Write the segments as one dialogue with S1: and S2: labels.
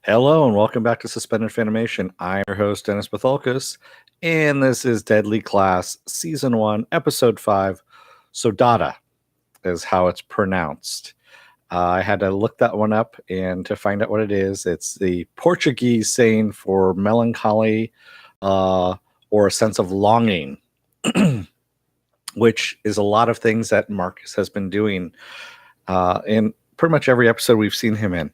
S1: Hello and welcome back to Suspended Fanimation. I'm your host, Dennis Batholkus, and this is Deadly Class, Season 1, Episode 5, Saudade is how it's pronounced. I had to look that one up and to find out what it is. It's the Portuguese saying for melancholy or a sense of longing, which is a lot of things that Marcus has been doing in pretty much every episode we've seen him in.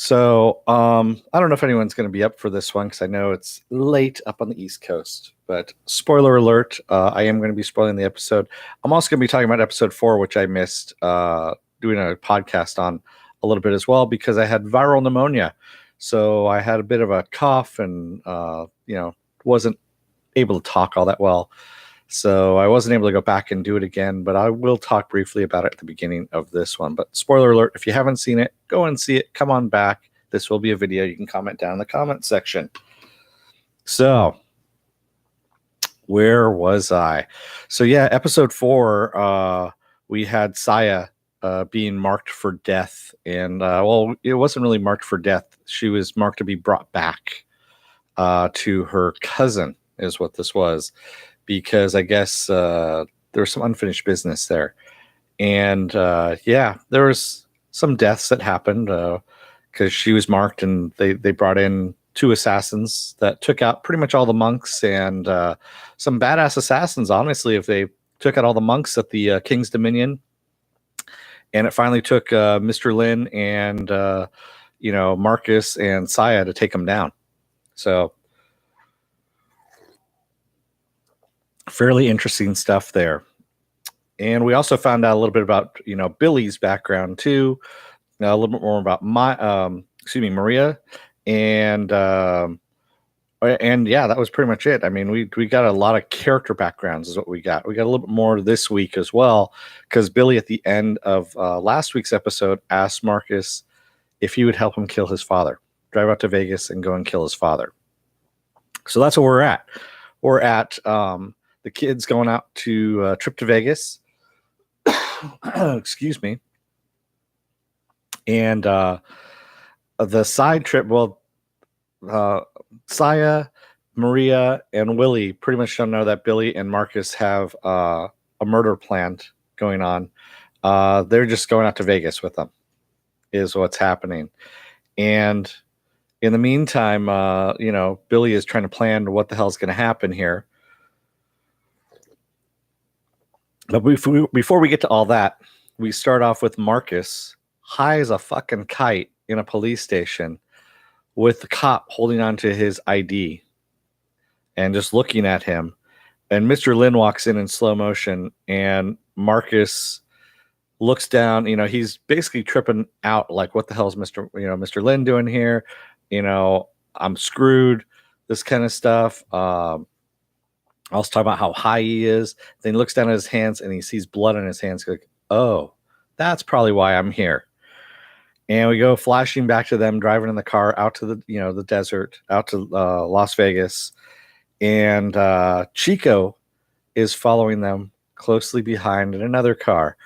S1: So I don't know if anyone's going to be up for this one because I know it's late up on the East Coast. But spoiler alert, I am going to be spoiling the episode. I'm also going to be talking about episode 4, which I missed doing a podcast on a little bit as well because I had viral pneumonia. So I had a bit of a cough and, wasn't able to talk all that well. So I wasn't able to go back and do it again, but I will talk briefly about it at the beginning of this one. But spoiler alert, if you haven't seen it, go and see it. Come on back. This will be a video. You can comment down in the comment section. So where was I? So yeah, episode 4, we had Saya being marked for death. And it wasn't really marked for death. She was marked to be brought back to her cousin is what this was. Because I guess there was some unfinished business there. And there was some deaths that happened because she was marked and they brought in 2 assassins that took out pretty much all the monks and some badass assassins, honestly, if they took out all the monks at the King's Dominion. And it finally took Mr. Lin and, Marcus and Saya to take them down. So fairly interesting stuff there. And we also found out a little bit about, Billy's background too, a little bit more about Maria. And yeah, that was pretty much it. I mean, we got a lot of character backgrounds is what we got. We got a little bit more this week as well, because Billy at the end of last week's episode asked Marcus if he would help him kill his father, drive out to Vegas and go and kill his father. So that's where we're at. We're at the kids going out to a trip to Vegas. Excuse me. And the side trip, Saya, Maria, and Willie pretty much don't know that Billy and Marcus have a murder planned going on. They're just going out to Vegas with them is what's happening. And in the meantime, Billy is trying to plan what the hell's going to happen here. But before we get to all that, we start off with Marcus high as a fucking kite in a police station with the cop holding on to his ID and just looking at him. And Mr. Lin walks in slow motion and Marcus looks down. He's basically tripping out like, what the hell is Mr. Lin doing here? I'm screwed, this kind of stuff. Also talk about how high he is. Then he looks down at his hands and he sees blood on his hands. Like, oh, that's probably why I'm here. And we go flashing back to them driving in the car out to the desert, out to Las Vegas. And Chico is following them closely behind in another car.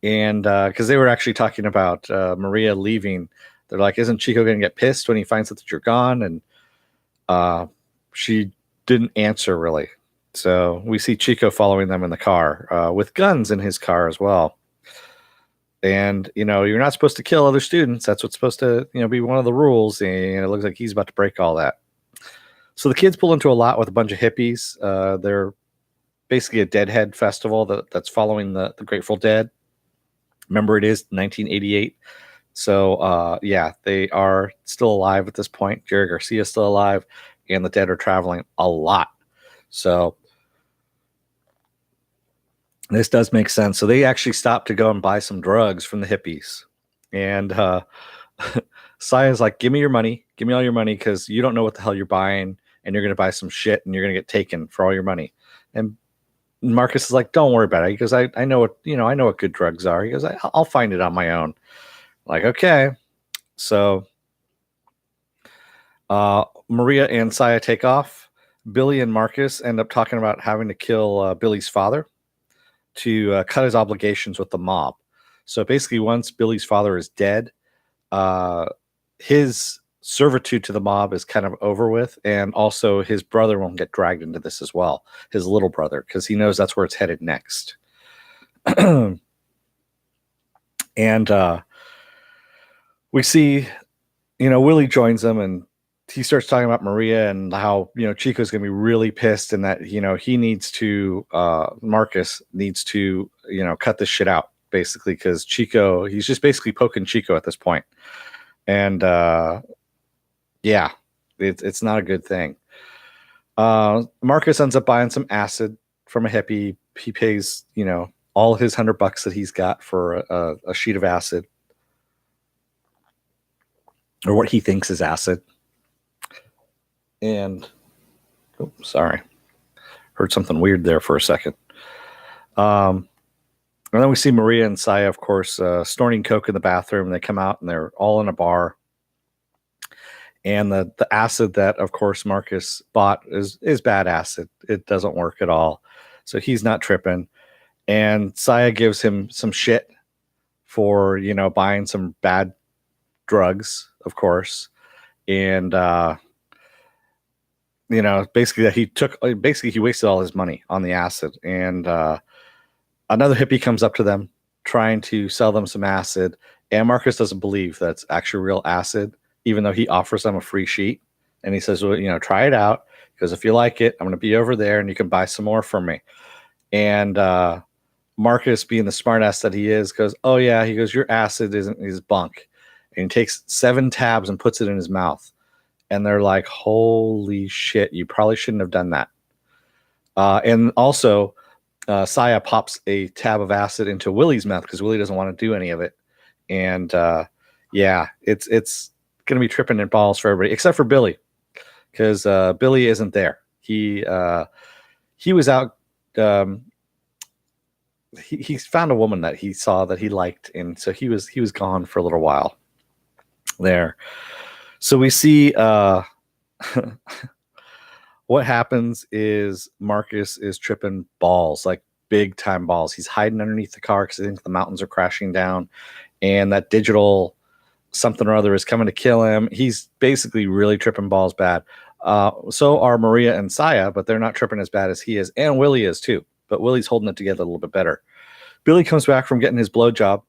S1: And because they were actually talking about Maria leaving. They're like, isn't Chico going to get pissed when he finds out that you're gone? And she didn't answer really. So we see Chico following them in the car with guns in his car as well. And, you're not supposed to kill other students. That's what's supposed to, be one of the rules. And it looks like he's about to break all that. So the kids pull into a lot with a bunch of hippies. They're basically a Deadhead festival that's following the Grateful Dead. Remember, it is 1988. So, they are still alive at this point. Jerry Garcia is still alive. And the Dead are traveling a lot. So this does make sense. So they actually stopped to go and buy some drugs from the hippies. And Saya's like, give me your money. Give me all your money because you don't know what the hell you're buying. And you're going to buy some shit and you're going to get taken for all your money. And Marcus is like, don't worry about it. He goes, I know what good drugs are. He goes, I'll find it on my own. Like, okay. So Maria and Saya take off. Billy and Marcus end up talking about having to kill Billy's father to cut his obligations with the mob. So basically, once Billy's father is dead, his servitude to the mob is kind of over with, and also his brother won't get dragged into this as well, his little brother, because he knows that's where it's headed next. And we see, Willie joins them, and he starts talking about Maria and how, Chico's going to be really pissed, and that, he needs to, Marcus needs to, cut this shit out, basically, because Chico, he's just basically poking Chico at this point. And yeah, it's not a good thing. Marcus ends up buying some acid from a hippie. He pays, all his $100 that he's got for a sheet of acid, or what he thinks is acid. And sorry, heard something weird there for a second. And then we see Maria and Saya, of course, snorting coke in the bathroom. They come out and they're all in a bar. And the acid that, of course, Marcus bought is bad acid. It doesn't work at all. So he's not tripping. And Saya gives him some shit for, buying some bad drugs, of course. And, basically that he wasted all his money on the acid. And another hippie comes up to them trying to sell them some acid. And Marcus doesn't believe that's actually real acid, even though he offers them a free sheet. And he says, well, try it out, because if you like it, I'm going to be over there and you can buy some more from me. And Marcus, being the smartass that he is, goes, oh yeah, he goes, your acid is bunk. And he takes 7 tabs and puts it in his mouth. And they're like, holy shit, you probably shouldn't have done that. And also, Saya pops a tab of acid into Willie's mouth because Willie doesn't want to do any of it. And yeah, it's going to be tripping and balls for everybody except for Billy, because Billy isn't there. He was out. He found a woman that he saw that he liked, and so he was gone for a little while there. So we see what happens is Marcus is tripping balls, like big time balls. He's hiding underneath the car because he thinks the mountains are crashing down, and that digital something or other is coming to kill him. He's basically really tripping balls bad. So are Maria and Saya, but they're not tripping as bad as he is, and Willie is too. But Willie's holding it together a little bit better. Billy comes back from getting his blowjob,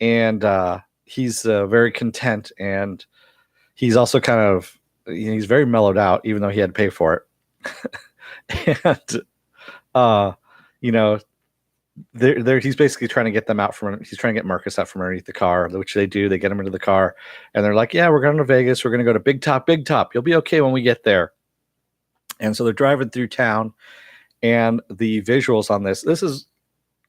S1: and he's very content, and he's also kind of, he's very mellowed out, even though he had to pay for it. And he's basically trying to get them out from, he's trying to get Marcus out from underneath the car, which they do. They get him into the car, and they're like, yeah, we're going to Vegas. We're going to go to Big Top. You'll be okay when we get there. And so they're driving through town, and the visuals on this is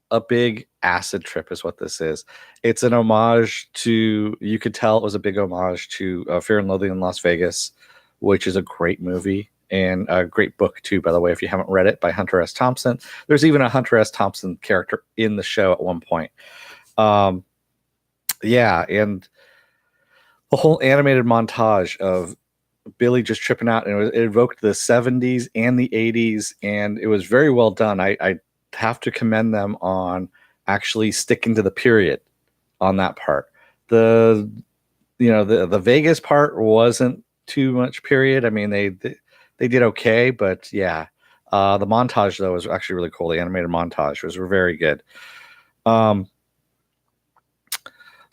S1: a big acid trip is what this is. It's an homage to, you could tell it was a big homage to Fear and Loathing in Las Vegas, which is a great movie and a great book too, by the way, if you haven't read it, by Hunter S. Thompson. There's even a Hunter S. Thompson character in the show at one point. Yeah, and the whole animated montage of Billy just tripping out, and it evoked the 70s and the 80s, and it was very well done. I have to commend them on actually sticking to the period on that part. The Vegas part wasn't too much period. I mean, they did okay, but yeah, the montage though was actually really cool. The animated montage was very good. So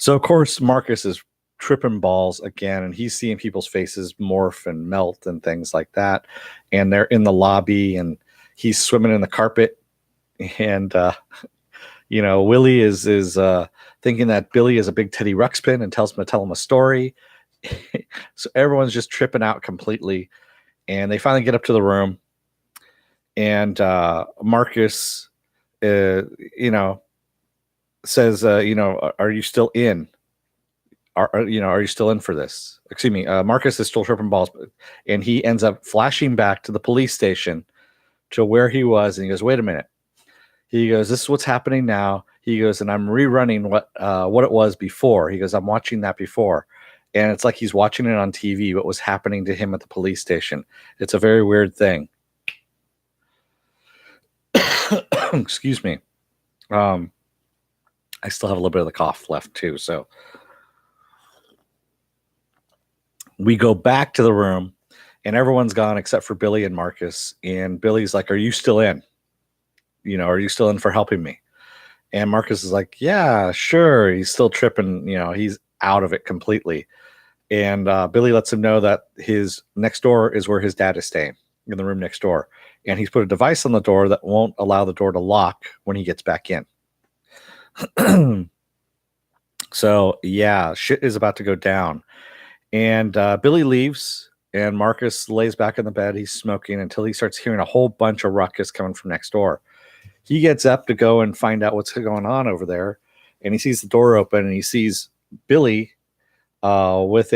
S1: of course Marcus is tripping balls again, and he's seeing people's faces morph and melt and things like that. And they're in the lobby, and he's swimming in the carpet. And Willie is thinking that Billy is a big Teddy Ruxpin and tells him to tell him a story. So everyone's just tripping out completely, and they finally get up to the room, and Marcus says, are you still in? Are you still in for this? Excuse me. Marcus is still tripping balls, and he ends up flashing back to the police station to where he was, and he goes, wait a minute. He goes, this is what's happening now. He goes, and I'm rerunning what it was before. He goes, I'm watching that before. And it's like he's watching it on TV, what was happening to him at the police station. It's a very weird thing. Excuse me. I still have a little bit of the cough left too. So We go back to the room, and everyone's gone except for Billy and Marcus. And Billy's like, "Are you still in? Are you still in for helping me?" And Marcus is like, "Yeah, sure." He's still tripping. He's out of it completely. And Billy lets him know that his next door is where his dad is staying, in the room next door. And he's put a device on the door that won't allow the door to lock when he gets back in. So, yeah, shit is about to go down. And Billy leaves, and Marcus lays back in the bed. He's smoking until he starts hearing a whole bunch of ruckus coming from next door. He gets up to go and find out what's going on over there. And he sees the door open, and he sees Billy with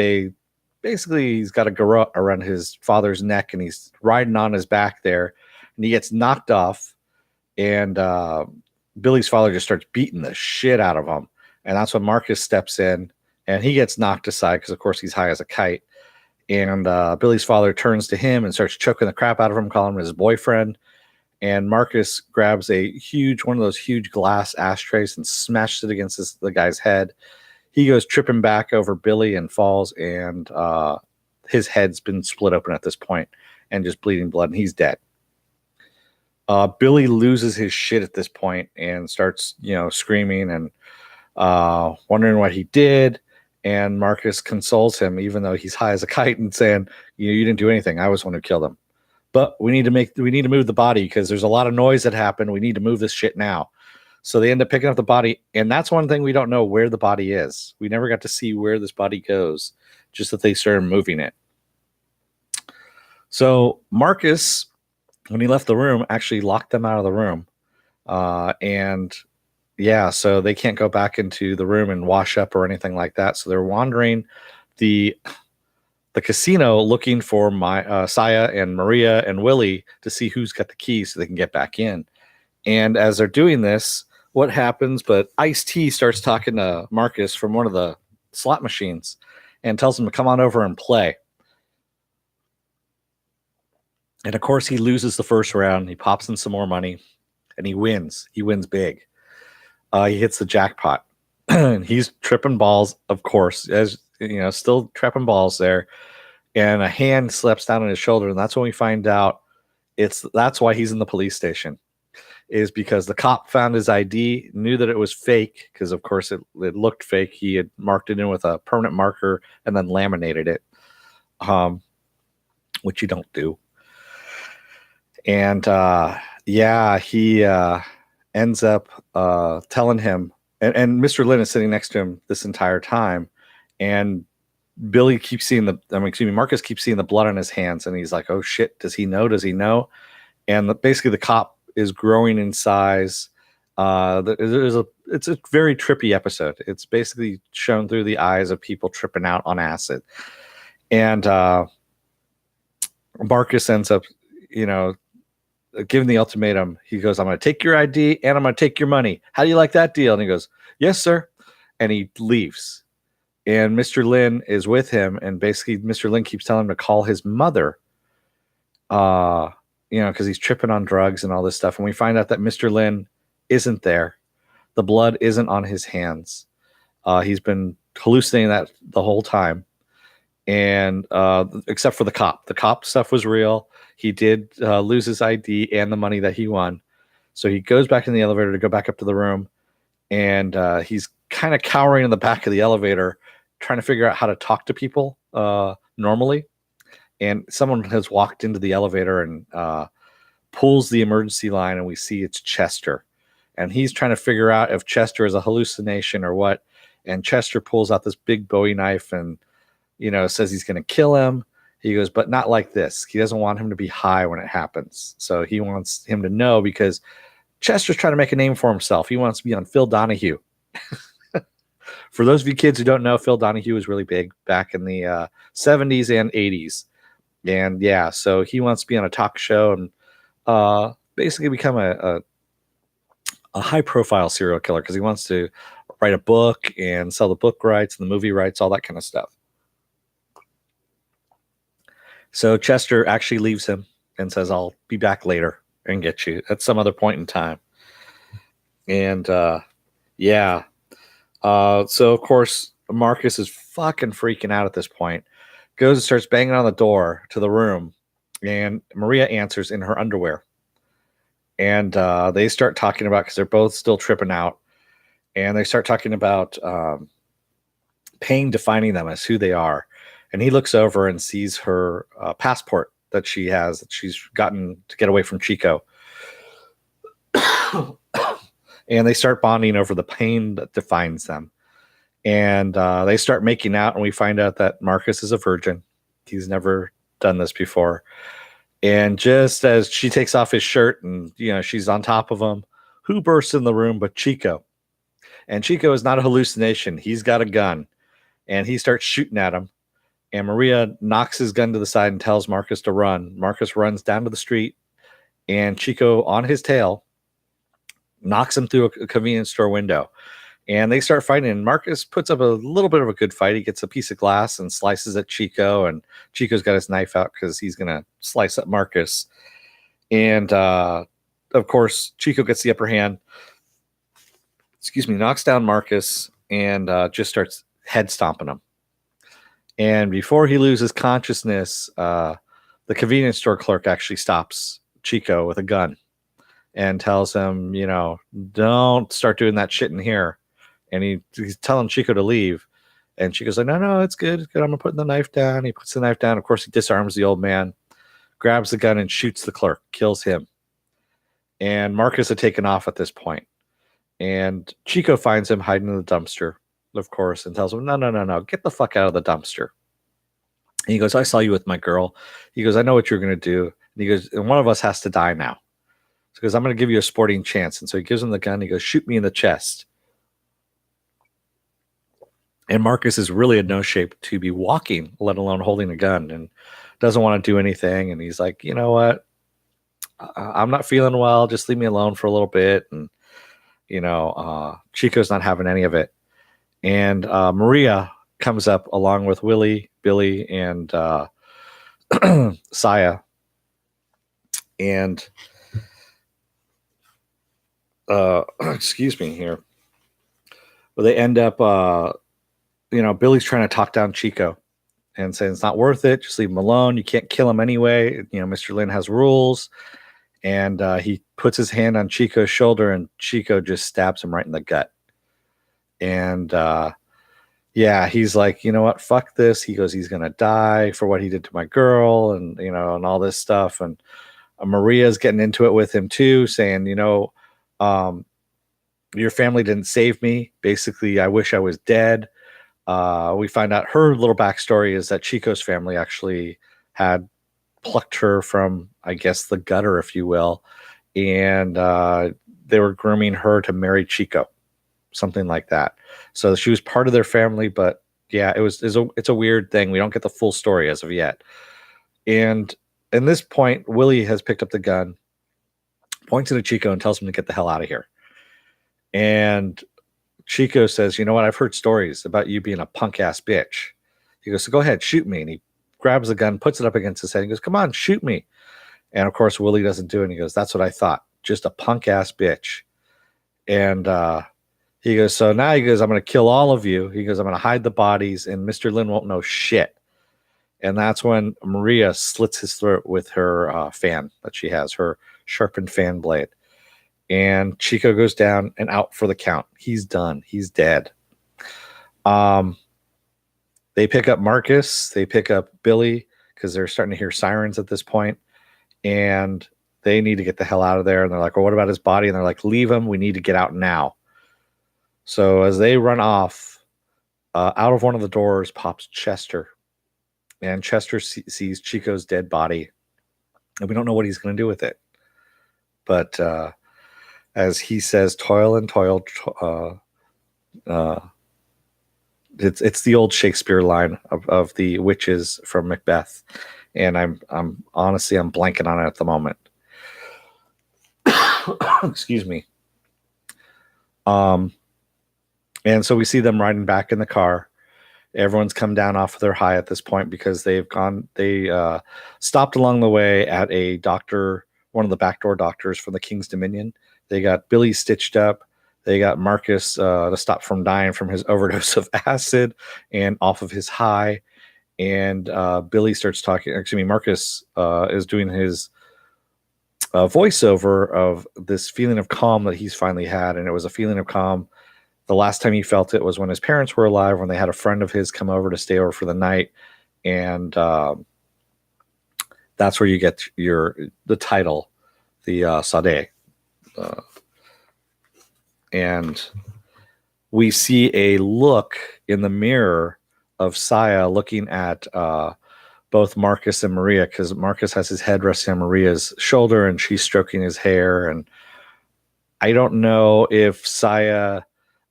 S1: basically he's got a garrote around his father's neck, and he's riding on his back there, and he gets knocked off, and Billy's father just starts beating the shit out of him. And that's when Marcus steps in, and he gets knocked aside because, of course, he's high as a kite. And Billy's father turns to him and starts choking the crap out of him, calling him his boyfriend. And Marcus grabs one of those huge glass ashtrays and smashes it against the guy's head. He goes tripping back over Billy and falls, and his head's been split open at this point and just bleeding blood, and he's dead. Billy loses his shit at this point and starts, screaming and wondering what he did. And Marcus consoles him, even though he's high as a kite, and saying, "You didn't do anything. I was the one who killed him. But we need to move the body because there's a lot of noise that happened. We need to move this shit now." So they end up picking up the body, and that's one thing we don't know where the body is. We never got to see where this body goes, just that they started moving it. So Marcus, when he left the room, actually locked them out of the room. So they can't go back into the room and wash up or anything like that. So they're wandering the casino looking for Saya and Maria and Willie to see who's got the keys so they can get back in. And as they're doing this, what happens? But Ice-T starts talking to Marcus from one of the slot machines and tells him to come on over and play. And of course, he loses the first round. He pops in some more money, and he wins. He wins big. He hits the jackpot. And he's tripping balls, of course, as still tripping balls there. And a hand slaps down on his shoulder, and that's when we find out that's why he's in the police station. Is because the cop found his ID, knew that it was fake, because of course it looked fake. He had marked it in with a permanent marker and then laminated it, which you don't do. And he ends up telling him, and Mr. Lin is sitting next to him this entire time, and Marcus keeps seeing the blood on his hands, and he's like, "Oh shit, does he know? Does he know?" And basically the cop is growing in size. It's a very trippy episode. It's basically shown through the eyes of people tripping out on acid. And Marcus ends up, giving the ultimatum. He goes, "I'm going to take your ID and I'm going to take your money. How do you like that deal?" And he goes, "Yes, sir." And he leaves. And Mr. Lin is with him. And basically Mr. Lin keeps telling him to call his mother, because he's tripping on drugs and all this stuff. And we find out that Mr. Lin isn't there. The blood isn't on his hands. He's been hallucinating that the whole time. And except for the cop. The cop stuff was real. He did lose his ID and the money that he won. So he goes back in the elevator to go back up to the room. And he's kind of cowering in the back of the elevator, trying to figure out how to talk to people normally. And someone has walked into the elevator and pulls the emergency line, and we see it's Chester. And he's trying to figure out if Chester is a hallucination or what. And Chester pulls out this big Bowie knife and, says he's going to kill him. He goes, but not like this. He doesn't want him to be high when it happens. So he wants him to know, because Chester's trying to make a name for himself. He wants to be on Phil Donahue. For those of you kids who don't know, Phil Donahue was really big back in the 70s and 80s. And so he wants to be on a talk show and basically become a high-profile serial killer, because he wants to write a book and sell the book rights and the movie rights, all that kind of stuff. So Chester actually leaves him and says, "I'll be back later and get you at some other point in time." And so of course Marcus is fucking freaking out at this point, goes and starts banging on the door to the room, and Maria answers in her underwear. And they start talking about, because they're both still tripping out, and they start talking about pain defining them as who they are. And he looks over and sees her passport that she has, that she's gotten to get away from Chico. And they start bonding over the pain that defines them. And they start making out, and we find out that Marcus is a virgin. He's never done this before. And just as she takes off his shirt and, she's on top of him, who bursts in the room but Chico? And Chico is not a hallucination. He's got a gun, and he starts shooting at him. And Maria knocks his gun to the side and tells Marcus to run. Marcus runs down to the street, and Chico, on his tail, knocks him through a convenience store window. And they start fighting, and Marcus puts up a little bit of a good fight. He gets a piece of glass and slices at Chico, and Chico's got his knife out because he's going to slice at Marcus. And, of course, Chico gets the upper hand, knocks down Marcus, and just starts head stomping him. And before he loses consciousness, the convenience store clerk actually stops Chico with a gun and tells him, don't start doing that shit in here. And he's telling Chico to leave. And Chico's like, no, it's good. It's good. I'm going to put the knife down. He puts the knife down. Of course, he disarms the old man, grabs the gun, and shoots the clerk, kills him. And Marcus had taken off at this point. And Chico finds him hiding in the dumpster, of course, and tells him, no, get the fuck out of the dumpster. And he goes, I saw you with my girl. He goes, I know what you're going to do. And he goes, and one of us has to die now. So he goes, I'm going to give you a sporting chance. And so he gives him the gun. He goes, shoot me in the chest. And Marcus is really in no shape to be walking, let alone holding a gun, and doesn't want to do anything. And he's like, you know what? I'm not feeling well. Just leave me alone for a little bit. And, Chico's not having any of it. And Maria comes up along with Willie, Billy, and Saya. And, excuse me here. But they end up... Billy's trying to talk down Chico and saying it's not worth it. Just leave him alone. You can't kill him anyway. Mr. Lin has rules. And he puts his hand on Chico's shoulder, and Chico just stabs him right in the gut. And he's like, you know what? Fuck this. He goes, he's going to die for what he did to my girl, and, and all this stuff. And Maria's getting into it with him too, saying, your family didn't save me. Basically, I wish I was dead. We find out her little backstory is that Chico's family actually had plucked her from, I guess, the gutter, if you will, and they were grooming her to marry Chico, something like that. So she was part of their family, but yeah, it's a weird thing. We don't get the full story as of yet. And at this point, Willie has picked up the gun, points it at Chico, and tells him to get the hell out of here. And Chico says, you know what? I've heard stories about you being a punk ass bitch. He goes, so go ahead, shoot me. And he grabs the gun, puts it up against his head. He goes, come on, shoot me. And of course, Willie doesn't do it. And he goes, that's what I thought. Just a punk ass bitch. And he goes, so now he goes, I'm going to kill all of you. He goes, I'm going to hide the bodies, and Mr. Lin won't know shit. And that's when Maria slits his throat with her fan that she has, her sharpened fan blade. And Chico goes down and out for the count. He's done. He's dead. They pick up Marcus. They pick up Billy because they're starting to hear sirens at this point. And they need to get the hell out of there. And they're like, well, what about his body? And they're like, leave him. We need to get out now. So as they run off, out of one of the doors pops Chester. And Chester sees Chico's dead body. And we don't know what he's going to do with it. But... as he says, toil and toil. It's the old Shakespeare line of the witches from Macbeth, and I'm honestly blanking on it at the moment. Excuse me. And so we see them riding back in the car. Everyone's come down off of their high at this point because they stopped along the way at a doctor, one of the backdoor doctors from the King's Dominion. They got Billy stitched up. They got Marcus to stop from dying from his overdose of acid and off of his high. And Billy starts talking. Excuse me, Marcus is doing his voiceover of this feeling of calm that he's finally had. And it was a feeling of calm. The last time he felt it was when his parents were alive, when they had a friend of his come over to stay over for the night. And that's where you get the title, the Saudade. And we see a look in the mirror of Saya looking at both Marcus and Maria, because Marcus has his head resting on Maria's shoulder and she's stroking his hair. And I don't know if Saya,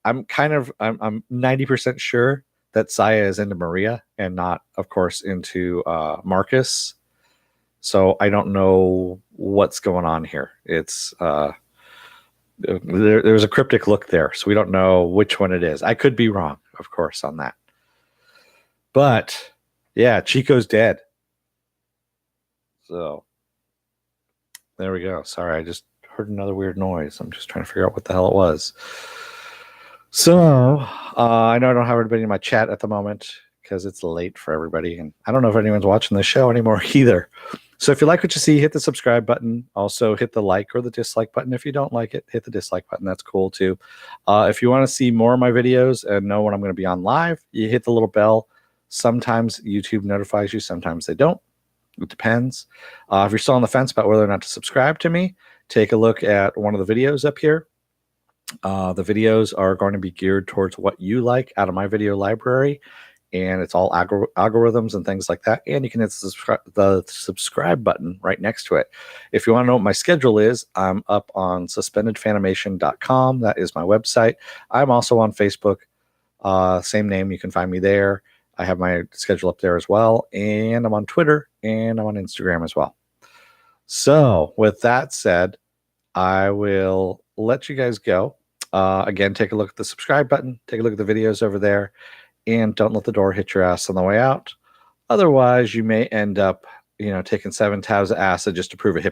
S1: I'm 90% sure that Saya is into Maria and not, of course, into Marcus. So I don't know what's going on here. It's there's a cryptic look there, so we don't know which one it is. I could be wrong, of course, on that. But yeah, Chico's dead. So there we go. Sorry, I just heard another weird noise. I'm just trying to figure out what the hell it was. So I know I don't have everybody in my chat at the moment because it's late for everybody, and I don't know if anyone's watching the show anymore either. So if you like what you see, hit the subscribe button. Also hit the like or the dislike button. If you don't like it, hit the dislike button. That's cool too. If you want to see more of my videos and know when I'm going to be on live, you hit the little bell. Sometimes YouTube notifies you, sometimes they don't. It depends. If you're still on the fence about whether or not to subscribe to me, take a look at one of the videos up here. The videos are going to be geared towards what you like out of my video library. And it's all algorithms and things like that. And you can hit the subscribe button right next to it. If you want to know what my schedule is, I'm up on suspendedfanimation.com. That is my website. I'm also on Facebook. Same name. You can find me there. I have my schedule up there as well. And I'm on Twitter and I'm on Instagram as well. So with that said, I will let you guys go. Again, take a look at the subscribe button. Take a look at the videos over there. And don't let the door hit your ass on the way out. Otherwise, you may end up, taking 7 tabs of acid just to prove a hippie